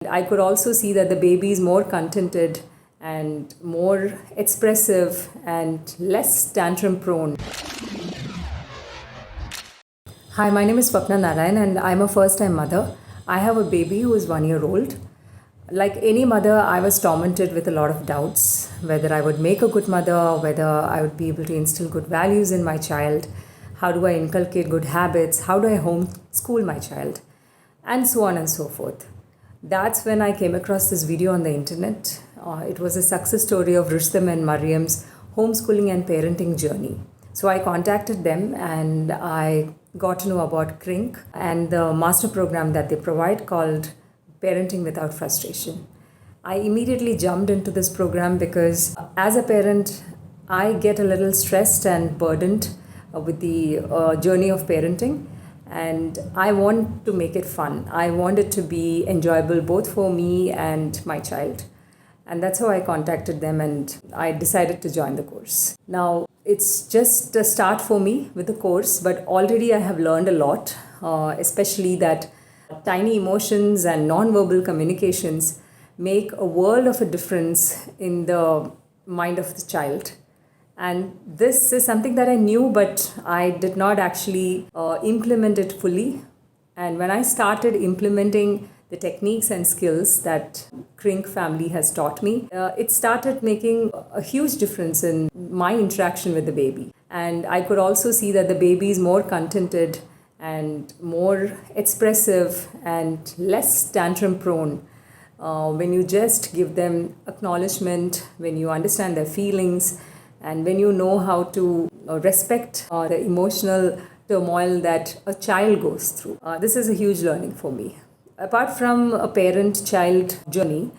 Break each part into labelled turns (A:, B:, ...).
A: I could also see that the baby is more contented and more expressive and less tantrum prone. Hi, my name is Swapna Narayan and I'm a first-time mother. I have a baby who is 1 year old. Like any mother, I was tormented with a lot of doubts, whether I would make a good mother, whether I would be able to instill good values in my child, how do I inculcate good habits, how do I homeschool my child, and so on and so forth. That's when I came across this video on the internet. It was a success story of Rustam and Mariam's homeschooling and parenting journey. So I contacted them and I got to know about CRINC and the master program that they provide called Parenting Without Frustration. I immediately jumped into this program because as a parent, I get a little stressed and burdened with the journey of parenting. And I want to make it fun. I want it to be enjoyable both for me and my child. And that's how I contacted them and I decided to join the course. Now, it's just a start for me with the course, but already I have learned a lot, especially that tiny emotions and non-verbal communications make a world of a difference in the mind of the child. And this is something that I knew, but I did not actually implement it fully. And when I started implementing the techniques and skills that CRINC family has taught me, it started making a huge difference in my interaction with the baby. And I could also see that the baby is more contented and more expressive and less tantrum prone. When you just give them acknowledgement, when you understand their feelings, and when you know how to respect the emotional turmoil that a child goes through. This is a huge learning for me. Apart from a parent-child journey,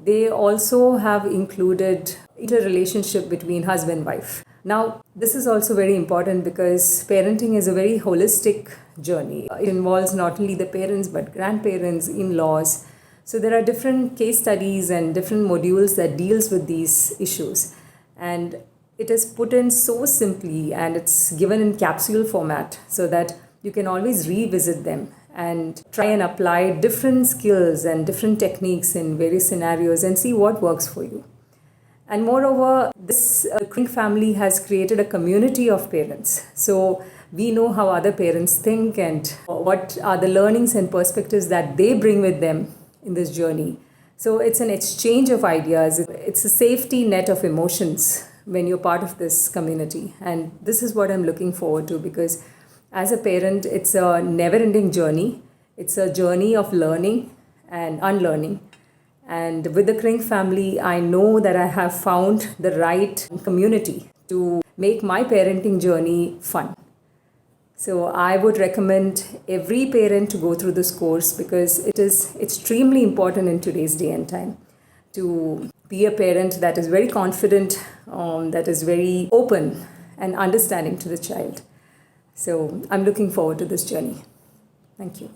A: they also have included interrelationship between husband and wife. Now, this is also very important because parenting is a very holistic journey. It involves not only the parents but grandparents, in-laws. So there are different case studies and different modules that deals with these issues. And it is put in so simply and it's given in capsule format so that you can always revisit them and try and apply different skills and different techniques in various scenarios and see what works for you. And moreover, this CRINC family has created a community of parents. So we know how other parents think and what are the learnings and perspectives that they bring with them in this journey. So it's an exchange of ideas. It's a safety net of emotions when you're part of this community. And this is what I'm looking forward to because as a parent, it's a never-ending journey. It's a journey of learning and unlearning. And with the CRINC family, I know that I have found the right community to make my parenting journey fun. So I would recommend every parent to go through this course because it is extremely important in today's day and time to be a parent that is very confident, that is very open and understanding to the child. So I'm looking forward to this journey. Thank you.